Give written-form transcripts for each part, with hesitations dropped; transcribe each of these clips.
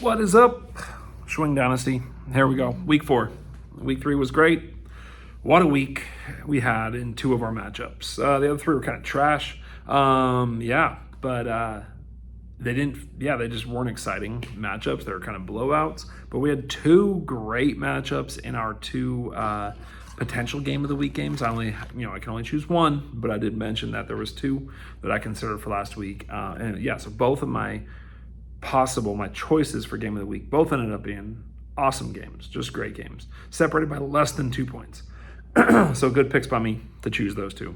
What is up? Swing Dynasty. Here we go. Week 4. Week 3 was great. What a week we had in 2 of our matchups. The other 3 were kind of trash. But they just weren't exciting matchups. They were kind of blowouts. But we had 2 great matchups in our 2 potential game of the week games. I can only choose 1, but I did mention that there was 2 that I considered for last week. So both of my choices for game of the week both ended up being awesome games, just great games, separated by less than 2 points. So good picks by me to choose those 2.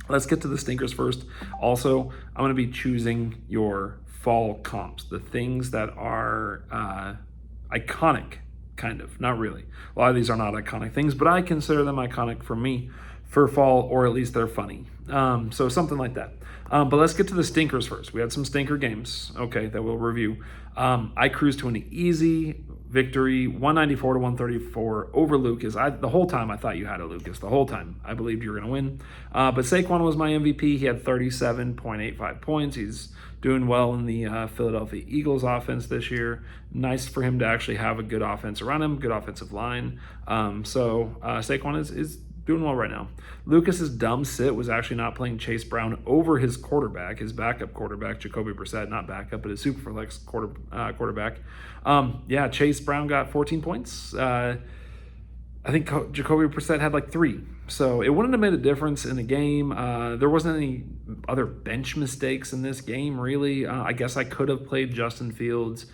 Let's get to the stinkers first. Also, I'm going to be choosing your fall comps, the things that are iconic, kind of, not really. A lot of these are not iconic things, but I consider them iconic for me for fall, or at least they're funny. So something like that. But let's get to the stinkers first. We had some stinker games, that we'll review. I cruised to an easy victory, 194 to 134 over Lucas. The whole time I thought you had a Lucas. The whole time I believed you were going to win. But Saquon was my MVP. He had 37.85 points. He's doing well in the Philadelphia Eagles offense this year. Nice for him to actually have a good offense around him, good offensive line. Saquon is doing well right now. Lucas's dumb sit was actually not playing Chase Brown over his quarterback, his backup quarterback, Jacoby Brissett, not backup, but his superflex quarterback. Chase Brown got 14 points. I think Jacoby Brissett had like 3. So it wouldn't have made a difference in the game. There wasn't any other bench mistakes in this game, really. I guess I could have played Justin Fields.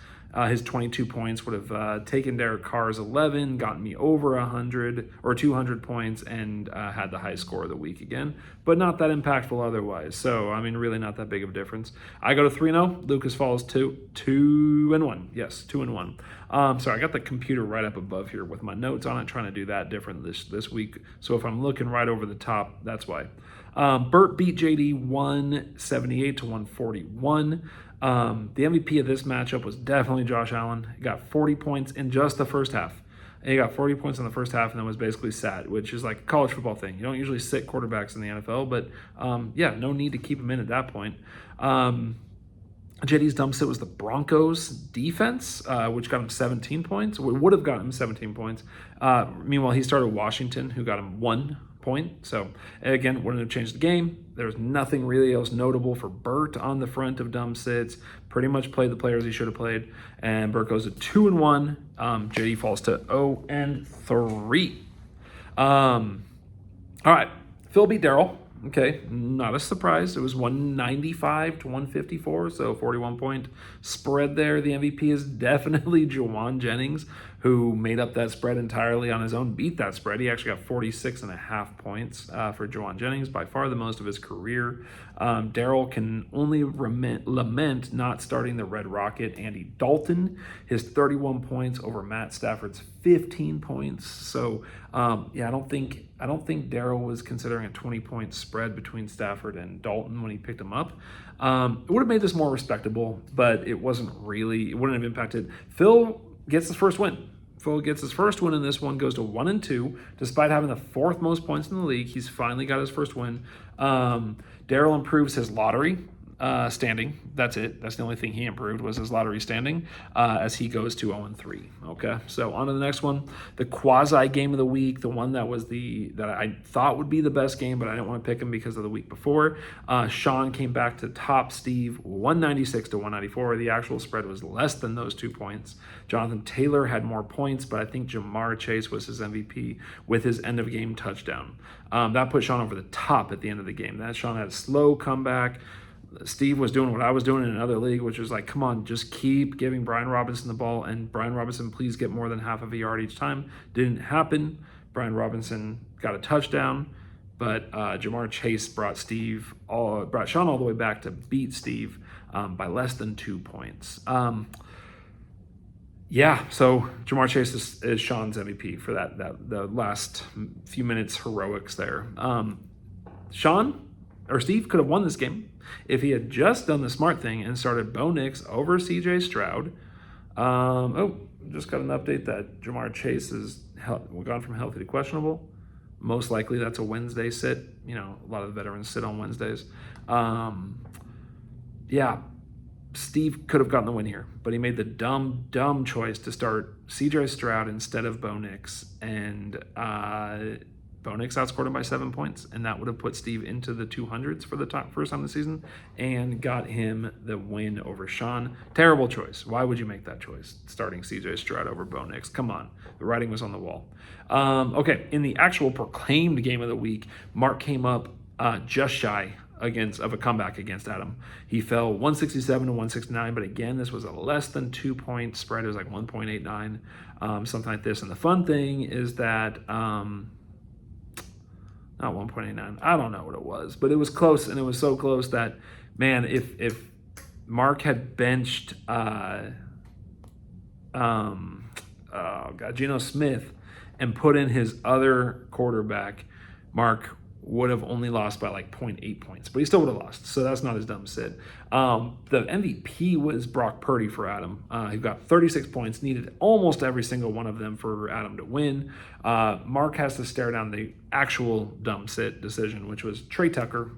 His 22 points would have taken Derek Carr's 11, gotten me over 100 or 200 points, and had the high score of the week again. But not that impactful otherwise. So, really not that big of a difference. I go to 3-0. Lucas falls 2-1. Yes, 2-1. Sorry, I got the computer right up above here with my notes on it, trying to do that different this week. So if I'm looking right over the top, that's why. Burt beat JD 178 to 141. The MVP of this matchup was definitely Josh Allen. He got 40 points in just the first half. And he got 40 points in the first half and then was basically sat, which is like a college football thing. You don't usually sit quarterbacks in the NFL, but no need to keep him in at that point. JD's dumb sit was the Broncos defense, which got him 17 points. It would have gotten him 17 points. Meanwhile, he started Washington, who got him 1 point. So again, wouldn't have changed the game. There was nothing really else notable for Burt on the front of dumb sits. Pretty much played the players he should have played. And Burt goes to 2-1. JD falls to 0-3. All right. Phil beat Daryl. Okay, not a surprise. It was 195 to 154, so 41-point spread there. The MVP is definitely Juwan Jennings, who made up that spread entirely on his own, beat that spread. He actually got 46.5 points for Juwan Jennings, by far the most of his career. Daryl can only lament not starting the Red Rocket, Andy Dalton, his 31 points over Matt Stafford's 15 points. So, I don't think Daryl was considering a 20-point spread between Stafford and Dalton when he picked him up. It would have made this more respectable, but it wouldn't have impacted. Phil gets his first win. Phil gets his first win in this one, goes to 1-2, despite having the 4th most points in the league. He's finally got his first win. Daryl improves his lottery standing. That's it. That's the only thing he improved was his lottery standing as he goes to 0-3. Okay, so on to the next one. The quasi game of the week, the one that I thought would be the best game, but I didn't want to pick him because of the week before. Sean came back to top Steve, 196 to 194. The actual spread was less than those 2 points. Jonathan Taylor had more points, but I think Jamar Chase was his MVP with his end-of-game touchdown. That put Sean over the top at the end of the game. That Sean had a slow comeback. Steve was doing what I was doing in another league, which was like, come on, just keep giving Brian Robinson the ball, and Brian Robinson, please get more than half of a yard each time. Didn't happen. Brian Robinson got a touchdown, but Jamar Chase brought Sean all the way back to beat Steve by less than 2 points. So Jamar Chase is Sean's MVP for the last few minutes heroics there. Steve could have won this game if he had just done the smart thing and started Bo Nix over CJ Stroud. Just got an update that Jamar Chase is gone from healthy to questionable. Most likely that's a Wednesday sit. A lot of the veterans sit on Wednesdays. Steve could have gotten the win here, but he made the dumb choice to start CJ Stroud instead of Bo Nix, and Bo Nix outscored him by 7 points, and that would have put Steve into the 200s for the first time of the season and got him the win over Sean. Terrible choice. Why would you make that choice, starting CJ Stroud over Bo Nix? Come on. The writing was on the wall. Okay, in the actual proclaimed game of the week, Mark came up just shy of a comeback against Adam. He fell 167 to 169, but again, this was a less than 2 point spread. It was like 1.89, something like this. And the fun thing is that not 1.89. I don't know what it was, but it was close, and it was so close that, man, if Mark had benched Geno Smith and put in his other quarterback, Mark would have only lost by like 0.8 points, but he still would have lost. So that's not his dumb sit. The MVP was Brock Purdy for Adam. He got 36 points, needed almost every single one of them for Adam to win. Mark has to stare down the actual dumb sit decision, which was Trey Tucker,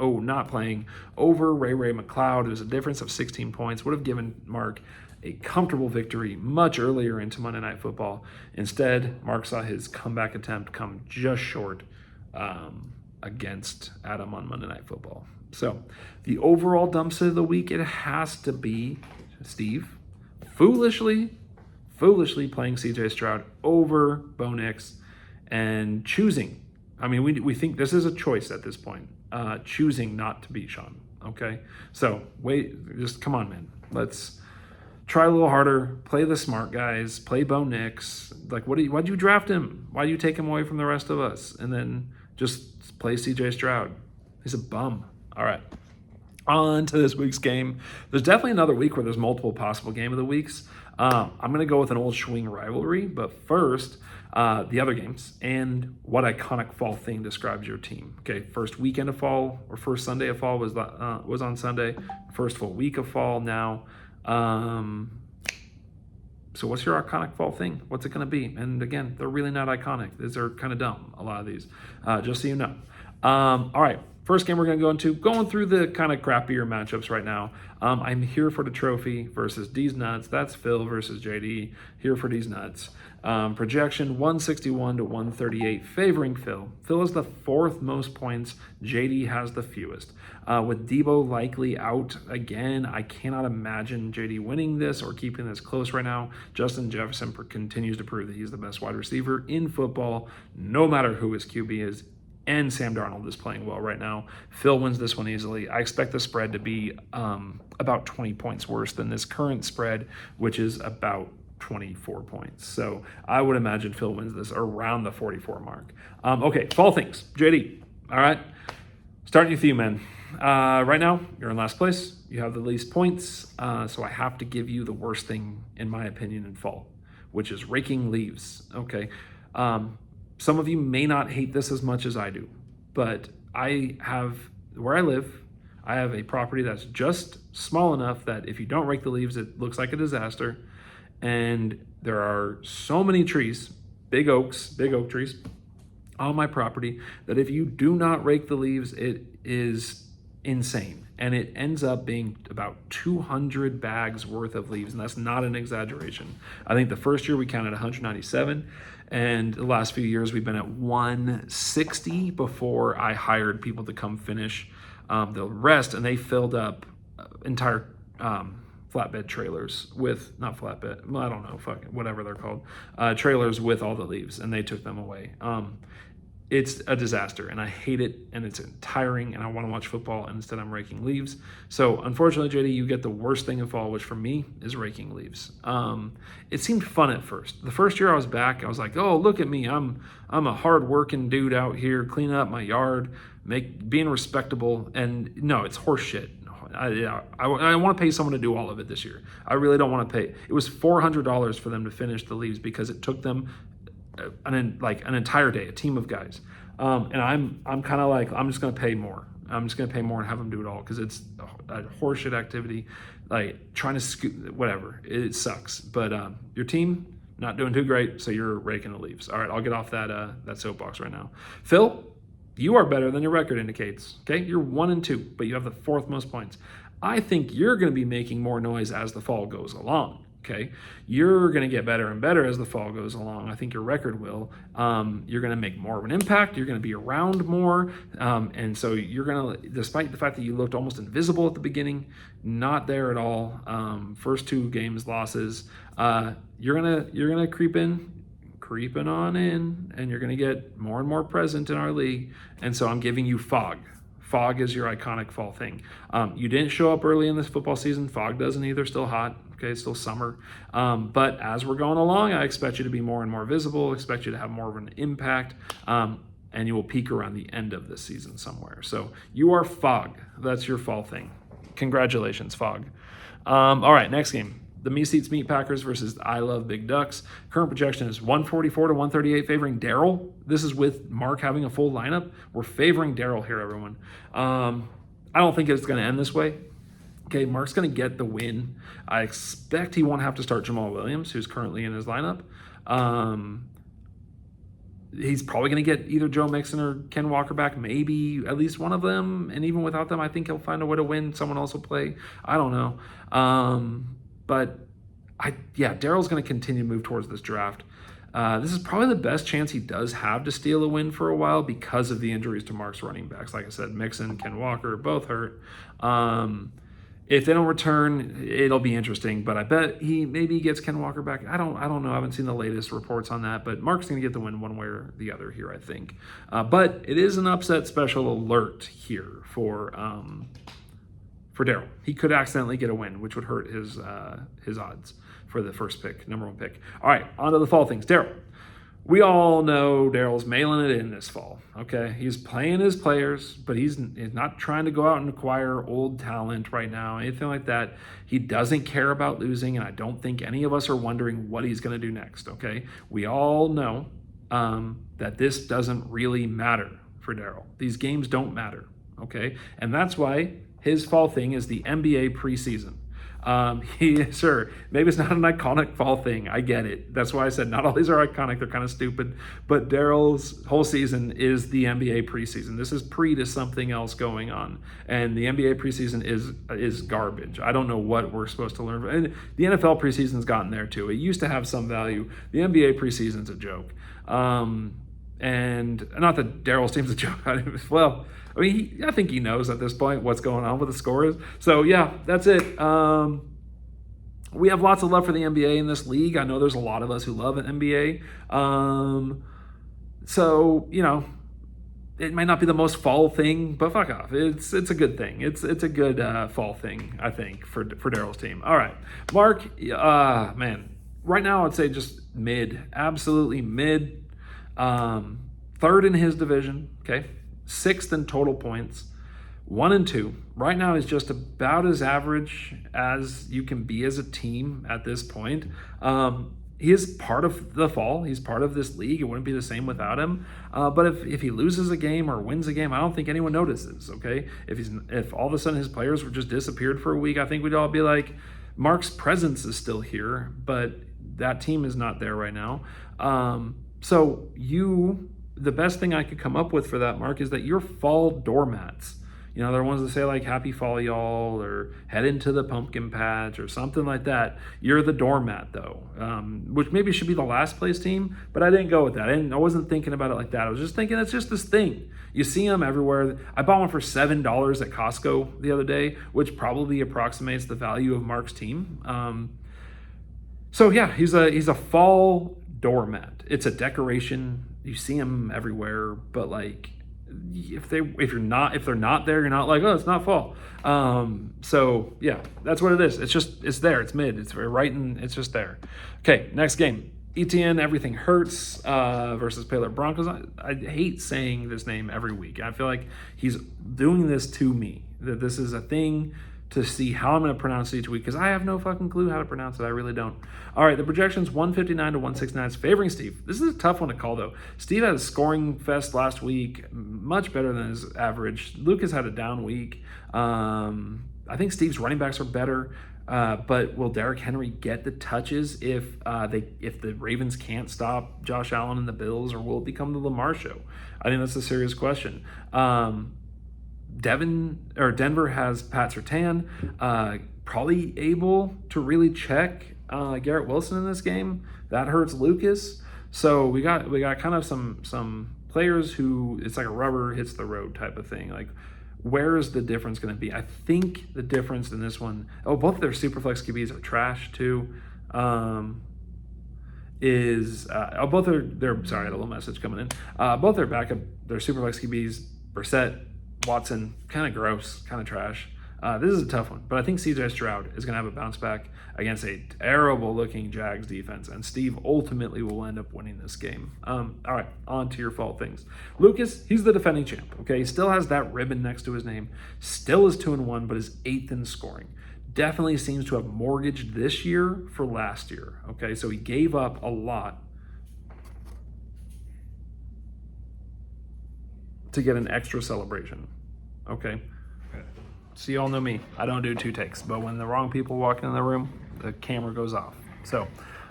not playing, over Ray McLeod. It was a difference of 16 points. Would have given Mark a comfortable victory much earlier into Monday Night Football. Instead, Mark saw his comeback attempt come just short against Adam on Monday Night Football. So the overall dump sit of the week, it has to be Steve foolishly playing CJ Stroud over Bo Nix and choosing. I mean, we think this is a choice at this point, choosing not to beat Sean. Okay, so just come on, man. Let's try a little harder. Play the smart guys. Play Bo Nix. Like, why'd you draft him? Why do you take him away from the rest of us? And then just play CJ Stroud. He's a bum. All right. On to this week's game. There's definitely another week where there's multiple possible game of the weeks. I'm going to go with an old Schwing rivalry, but first, the other games and what iconic fall thing describes your team. Okay, first weekend of fall or first Sunday of fall was on Sunday. First full week of fall now. So what's your iconic fall thing? What's it going to be? And again, they're really not iconic. These are kind of dumb, a lot of these, just so you know. All right, first game we're going to go into, going through the kind of crappier matchups right now. I'm here for the trophy versus D's Nuts. That's Phil versus JD. Here for D's Nuts. Projection 161 to 138, favoring Phil. Phil has the fourth most points. JD has the fewest. With Debo likely out again, I cannot imagine JD winning this or keeping this close right now. Justin Jefferson continues to prove that he's the best wide receiver in football, no matter who his QB is. And Sam Darnold is playing well right now. Phil wins this one easily. I expect the spread to be about 20 points worse than this current spread, which is about 24 points. So I would imagine Phil wins this around the 44 mark. Okay, fall things. JD, all right? Starting with you, man. Right now, you're in last place. You have the least points, so I have to give you the worst thing, in my opinion, in fall, which is raking leaves, okay? Some of you may not hate this as much as I do, but where I live, I have a property that's just small enough that if you don't rake the leaves, it looks like a disaster. And there are so many trees, big oak trees on my property that if you do not rake the leaves, it is insane. And it ends up being about 200 bags worth of leaves, and that's not an exaggeration. I think the first year we counted 197, and the last few years we've been at 160 before I hired people to come finish the rest, and they filled up entire flatbed trailers with, not flatbed, I don't know, whatever they're called, trailers with all the leaves, and they took them away. It's a disaster, and I hate it, and it's tiring, and I want to watch football, and instead I'm raking leaves. So unfortunately, JD, you get the worst thing in fall, which for me is raking leaves. It seemed fun at first. The first year I was back, I was like, oh, look at me. I'm a hard-working dude out here, cleaning up my yard, being respectable, and no, it's horse shit. I want to pay someone to do all of it this year. I really don't want to pay. It was $400 for them to finish the leaves because it took them an entire day, a team of guys. And I'm kind of like, I'm just going to pay more. I'm just going to pay more and have them do it all because it's a horseshit activity. Like trying to scoot, whatever. It sucks. But your team, not doing too great, so you're raking the leaves. All right, I'll get off that soapbox right now. Phil, you are better than your record indicates. Okay, you're 1-2, but you have the fourth most points. I think you're going to be making more noise as the fall goes along. Okay, you're going to get better and better as the fall goes along. I think your record will. You're going to make more of an impact. You're going to be around more, and so you're going to, despite the fact that you looked almost invisible at the beginning, not there at all. First 2 games losses. You're gonna creeping on in, and you're going to get more and more present in our league. And so I'm giving you fog. Fog is your iconic fall thing. You didn't show up early in this football season. Fog doesn't either. Still hot. Okay, it's still summer. But as we're going along, I expect you to be more and more visible. Expect you to have more of an impact. And you will peak around the end of this season somewhere. So you are fog. That's your fall thing. Congratulations, fog. All right, next game. The Me Seats Meat Packers versus I Love Big Ducks. Current projection is 144 to 138, favoring Daryl. This is with Mark having a full lineup. We're favoring Daryl here, everyone. I don't think it's going to end this way. Okay, Mark's going to get the win. I expect he won't have to start Jamal Williams, who's currently in his lineup. He's probably going to get either Joe Mixon or Ken Walker back, maybe at least one of them. And even without them, I think he'll find a way to win. Someone else will play. I don't know. But Daryl's going to continue to move towards this draft. This is probably the best chance he does have to steal a win for a while because of the injuries to Mark's running backs. Like I said, Mixon, Ken Walker, both hurt. If they don't return, it'll be interesting. But I bet he maybe gets Ken Walker back. I don't know. I haven't seen the latest reports on that. But Mark's going to get the win one way or the other here, I think. But it is an upset special alert here for Daryl. He could accidentally get a win, which would hurt his odds for the first pick, number 1 pick. All right, on to the fall things. Daryl. We all know Daryl's mailing it in this fall, okay? He's playing his players, but he's not trying to go out and acquire old talent right now, anything like that. He doesn't care about losing, and I don't think any of us are wondering what he's going to do next, okay? We all know that this doesn't really matter for Daryl. These games don't matter, okay? And that's why his fall thing is the NBA preseason. Sure, maybe it's not an iconic fall thing. I get it. That's why I said not all these are iconic. They're kind of stupid. But Daryl's whole season is the NBA preseason. This is pre to something else going on. And the NBA preseason is garbage. I don't know what we're supposed to learn. And the NFL preseason's gotten there too. It used to have some value. The NBA preseason's a joke. And not that Daryl's team's a joke. Well, I mean, I think he knows at this point what's going on with the scores. So, yeah, that's it. We have lots of love for the NBA in this league. I know there's a lot of us who love an NBA. So, you know, it might not be the most fall thing, but fuck off. It's a good thing. It's a good fall thing, I think, for Daryl's team. All right. Mark, man, right now I'd say just mid. Absolutely mid. 3rd in his division, okay? 6th in total points, 1 and 2. Right now, he's just about as average as you can be as a team at this point. He is part of the fall. He's part of this league. It wouldn't be the same without him. But if he loses a game or wins a game, I don't think anyone notices, okay? If all of a sudden his players were just disappeared for a week, I think we'd all be like, Mark's presence is still here, but that team is not there right now. So the best thing I could come up with for that, Mark, is that you're fall doormats. You know, there are ones that say like happy fall y'all or head into the pumpkin patch or something like that. You're the doormat though, which maybe should be the last place team, but I didn't go with that. I wasn't thinking about it like that. I was just thinking it's just this thing. You see them everywhere. I bought one for $7 at Costco the other day, which probably approximates the value of Mark's team. So yeah, he's a fall doormat. It's a decoration. You see them everywhere, but like if they're not there, you're not like, oh, it's not fall. So yeah, that's what it is. It's there. It's mid. It's very right, and it's just there. Okay, next game. ETN, everything hurts versus Baylor Broncos. I hate saying this name every week. I feel like he's doing this to me. That this is a thing to see how I'm going to pronounce it each week because I have no fucking clue how to pronounce it. I really don't. All right, the projection's 159 to 169. It's favoring Steve. This is a tough one to call, though. Steve had a scoring fest last week, much better than his average. Lucas had a down week. I think Steve's running backs are better, but will Derrick Henry get the touches if the Ravens can't stop Josh Allen and the Bills, or will it become the Lamar show? I think that's a serious question. Denver has Pat Surtain, probably able to really check Garrett Wilson in this game. That hurts Lucas. So we got kind of some players who it's like a rubber hits the road type of thing. Like, where is the difference going to be? I think the difference in this one, both of their Superflex QBs are trash too. Both their sorry, I had a little message coming in. Both their backup, their Superflex QBs, Brissett, Watson, kind of gross, kind of trash. This is a tough one, but I think CJ Stroud is going to have a bounce back against a terrible-looking Jags defense, and Steve ultimately will end up winning this game. All right, on to your fall things. Lucas, he's the defending champ, okay? He still has that ribbon next to his name, still is 2-1, but is 8th in scoring. Definitely seems to have mortgaged this year for last year, okay? So he gave up a lot to get an extra celebration, okay? So you all know me. I don't do 2 takes, but when the wrong people walk in the room, the camera goes off. So,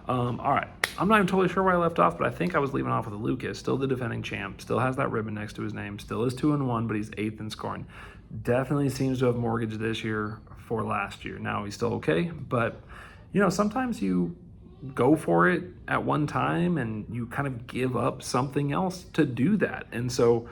all right. I'm not even totally sure where I left off, but I think I was leaving off with Lucas, still the defending champ, still has that ribbon next to his name, still is 2-1, but he's 8th in scoring. Definitely seems to have mortgaged this year for last year. Now he's still okay, but sometimes you go for it at one time and you kind of give up something else to do that. And so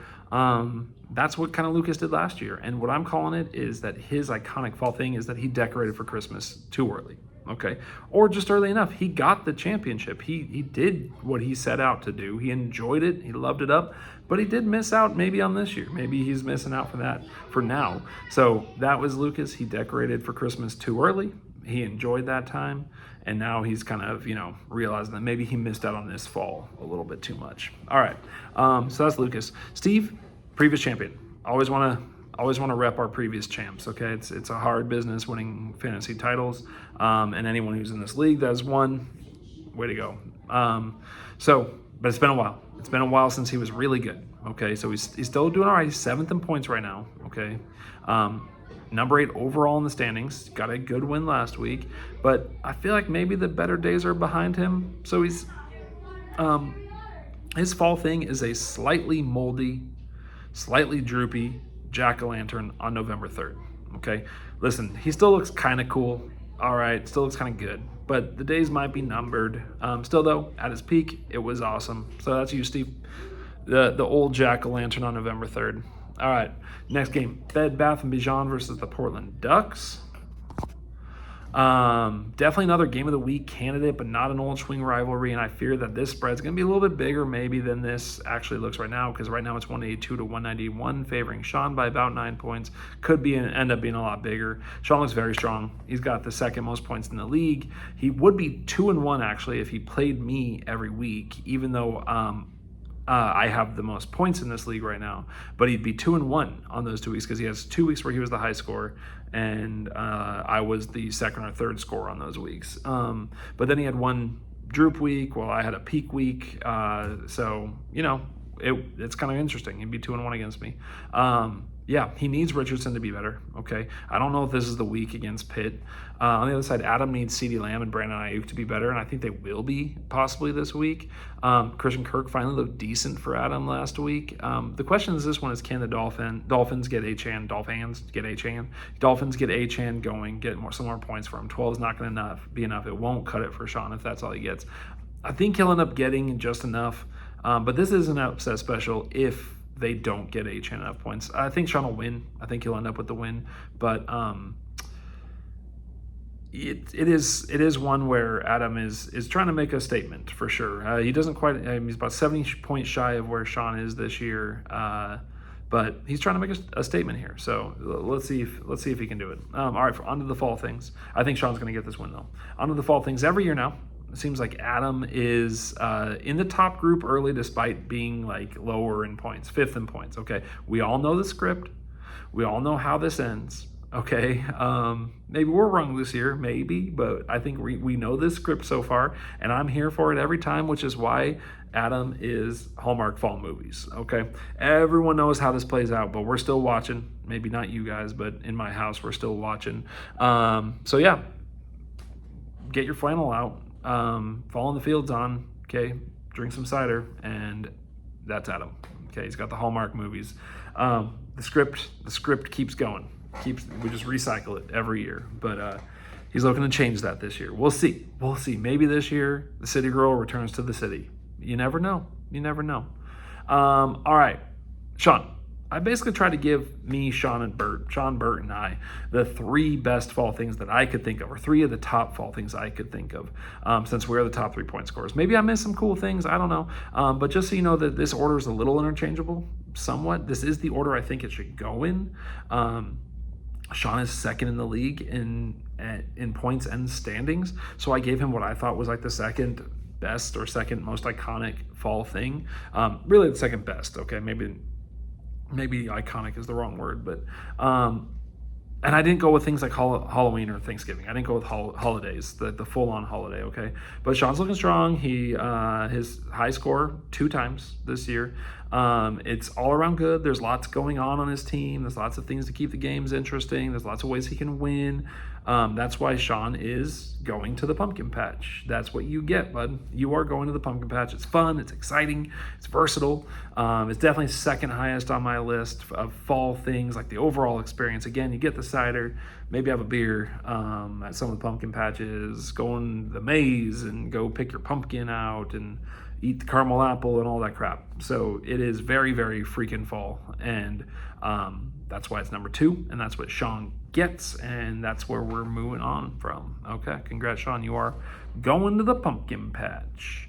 that's what kind of Lucas did last year. And what I'm calling it is that his iconic fall thing is that he decorated for Christmas too early, okay? Or just early enough. He got the championship. He did what he set out to do. He enjoyed it. He loved it up. But he did miss out maybe on this year. Maybe he's missing out for that for now. So that was Lucas. He decorated for Christmas too early. He enjoyed that time. And now he's kind of, realizing that maybe he missed out on this fall a little bit too much. All right. So that's Lucas. Steve, previous champion. Always want to rep our previous champs, okay? It's a hard business winning fantasy titles. And anyone who's in this league that has won, way to go. But it's been a while. It's been a while since he was really good, okay? So he's still doing all right. He's 7th in points right now, okay? Number 8 overall in the standings. Got a good win last week, but I feel like maybe the better days are behind him. So his fall thing is a slightly moldy, slightly droopy jack-o'-lantern on November 3rd, okay? Listen, he still looks kind of cool, all right? Still looks kind of good, but the days might be numbered. Still, though, at his peak, it was awesome. So that's you, Steve. The old jack-o'-lantern on November 3rd. All right, next game, Bed Bath & Beyond versus the Portland Ducks. Definitely another game of the week candidate, but not an old swing rivalry, and I fear that this spread's going to be a little bit bigger maybe than this actually looks right now, because right now it's 182 to 191, favoring Sean by about 9 points. Could end up being a lot bigger. Sean looks very strong. He's got the 2nd most points in the league. He would be 2-1 actually if he played me every week, even though I have the most points in this league right now, but he'd be 2-1 on those 2 weeks because he has 2 weeks where he was the high scorer and I was the 2nd or 3rd scorer on those weeks. But then he had one droop week while I had a peak week. So, it's kind of interesting. He'd be 2-1 against me. Yeah, he needs Richardson to be better, okay? I don't know if this is the week against Pitt. On the other side, Adam needs CeeDee Lamb and Brandon Ayuk to be better, and I think they will be possibly this week. Christian Kirk finally looked decent for Adam last week. The question is this one is, can the Dolphins get Achane going, get some more points for him? 12 is not going to be enough. It won't cut it for Sean if that's all he gets. I think he'll end up getting just enough, but this is an upset special if they don't get Achane enough points. I think Sean will win. I think he'll end up with the win, but it is one where Adam is trying to make a statement for sure. He doesn't quite. He's about 70 points shy of where Sean is this year, but he's trying to make a statement here. So let's see if he can do it. All right, onto the fall things. I think Sean's going to get this win though. Onto the fall things. Every year now, it seems like Adam is in the top group early despite being lower in points, 5th in points. Okay, we all know the script. We all know how this ends. Okay, maybe we're wrong this year, maybe, but I think we know this script so far, and I'm here for it every time, which is why Adam is Hallmark fall movies. Okay, everyone knows how this plays out, but we're still watching. Maybe not you guys, but in my house, we're still watching. So yeah, get your flannel out. Fall in the fields on, okay, drink some cider, and that's Adam. Okay, he's got the Hallmark movies. the script keeps going. We just recycle it every year. But he's looking to change that this year. We'll see. Maybe this year the city girl returns to the city. You never know. All right, Sean. I basically tried to give Sean, Bert, and I the 3 best fall things that I could think of, or 3 of the top fall things I could think of, since we're the top 3-point scorers. Maybe I missed some cool things. I don't know. But just so you know that this order is a little interchangeable, somewhat. This is the order I think it should go in. Sean is second in the league in points and standings, so I gave him what I thought was like the second best or second most iconic fall thing. Really the second best. Okay, maybe iconic is the wrong word, but and I didn't go with things like Halloween or Thanksgiving. I didn't go with holidays, the full-on holiday, okay? But Sean's looking strong. He his high score 2 times this year. It's all around good. There's lots going on his team. There's lots of things to keep the games interesting. There's lots of ways he can win. That's why Sean is going to the pumpkin patch. That's what you get, bud. You are going to the pumpkin patch. It's fun. It's exciting. It's versatile. It's definitely second highest on my list of fall things, like the overall experience. Again, you get the cider, maybe have a beer at some of the pumpkin patches, go in the maze and go pick your pumpkin out and eat the caramel apple and all that crap. So it is very, very freaking fall. And that's why it's number 2, and that's what Sean gets, and that's where we're moving on from. Okay, congrats, Sean. You are going to the pumpkin patch.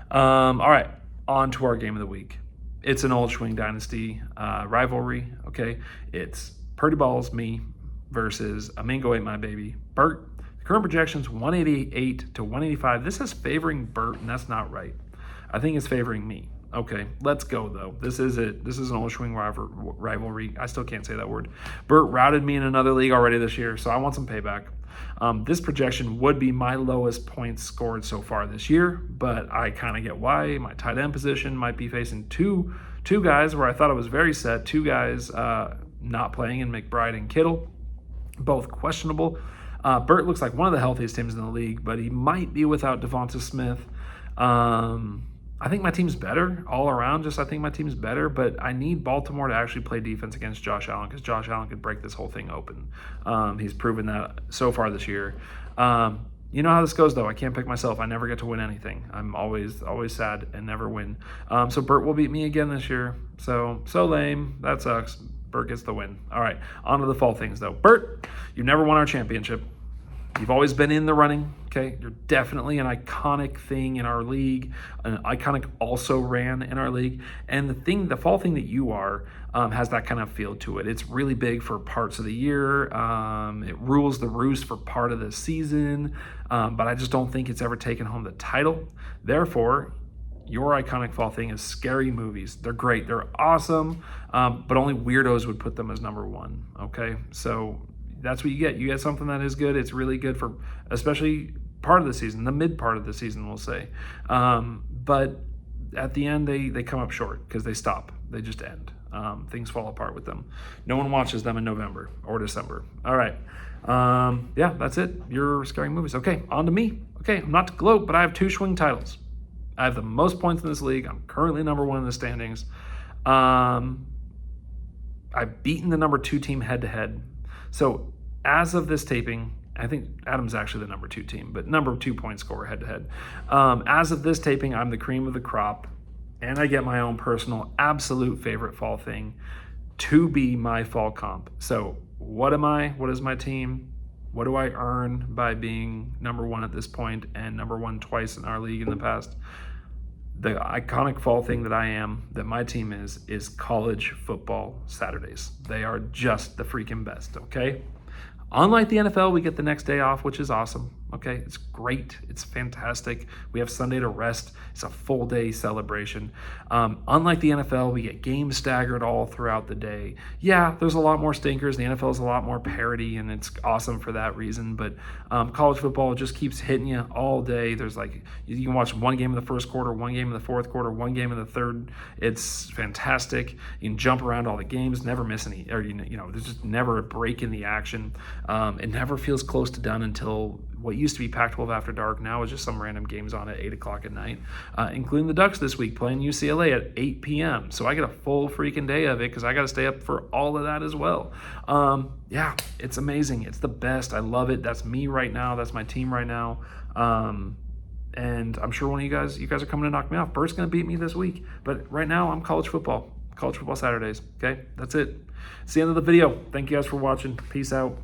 All right, on to our game of the week. It's an Old Schwing Dynasty rivalry, okay? It's Purdy Balls, me, versus Amingo Ate My Baby, Bert. The current projection's 188 to 185. This is favoring Bert, and that's not right. I think it's favoring me. Okay, let's go, though. This is it. This is an Old Schwing rivalry. I still can't say that word. Bert routed me in another league already this year, so I want some payback. This projection would be my lowest points scored so far this year, but I kind of get why. My tight end position might be facing two guys where I thought it was very set. 2 guys not playing in McBride and Kittle, both questionable. Bert looks like one of the healthiest teams in the league, but he might be without Devonta Smith. I think my team's better all around. I think my team's better, but I need Baltimore to actually play defense against Josh Allen, because Josh Allen could break this whole thing open. He's proven that so far this year. You know how this goes, though. I can't pick myself. I never get to win anything. I'm always sad and never win. So Bert will beat me again this year. So lame. That sucks. Bert gets the win. All right, on to the fall things, though. Bert, you've never won our championship. You've always been in the running, okay? You're definitely an iconic thing in our league, an iconic also ran in our league. And the fall thing that you are has that kind of feel to it. It's really big for parts of the year. It rules the roost for part of the season, but I just don't think it's ever taken home the title. Therefore, your iconic fall thing is scary movies. They're great. They're awesome, but only weirdos would put them as number 1, okay? So that's what you get. You get something that is good. It's really good for especially part of the season, the mid part of the season, we'll say. But at the end, they come up short because they stop. They just end. Things fall apart with them. No one watches them in November or December. All right. Yeah, that's it. Your scary movies. Okay, on to me. Okay, I'm not to gloat, but I have 2 Schwing titles. I have the most points in this league. I'm currently number 1 in the standings. I've beaten the number 2 team head-to-head. So as of this taping, I think Adam's actually the number 2 team, but number 2 point scorer head-to-head. As of this taping, I'm the cream of the crop, and I get my own personal absolute favorite fall thing to be my fall comp. So what am I? What is my team? What do I earn by being number 1 at this point and number 1 twice in our league in the past? The iconic fall thing that I am, that my team is college football Saturdays. They are just the freaking best, okay? Unlike the NFL, we get the next day off, which is awesome. Okay, it's great. It's fantastic. We have Sunday to rest. It's a full day celebration. Unlike the NFL, we get games staggered all throughout the day. Yeah, there's a lot more stinkers. The NFL is a lot more parity, and it's awesome for that reason. But college football just keeps hitting you all day. There's like, you can watch one game in the first quarter, one game in the fourth quarter, one game in the third. It's fantastic. You can jump around all the games, never miss any, or there's just never a break in the action. It never feels close to done until what used to be Pac-12 After Dark. Now is just some random games on at 8 o'clock at night, including the Ducks this week playing UCLA at 8 p.m. So I get a full freaking day of it because I got to stay up for all of that as well. Yeah, it's amazing. It's the best. I love it. That's me right now. That's my team right now. And I'm sure one of you guys are coming to knock me off. Bert's going to beat me this week. But right now, I'm college football Saturdays. Okay, that's it. It's the end of the video. Thank you guys for watching. Peace out.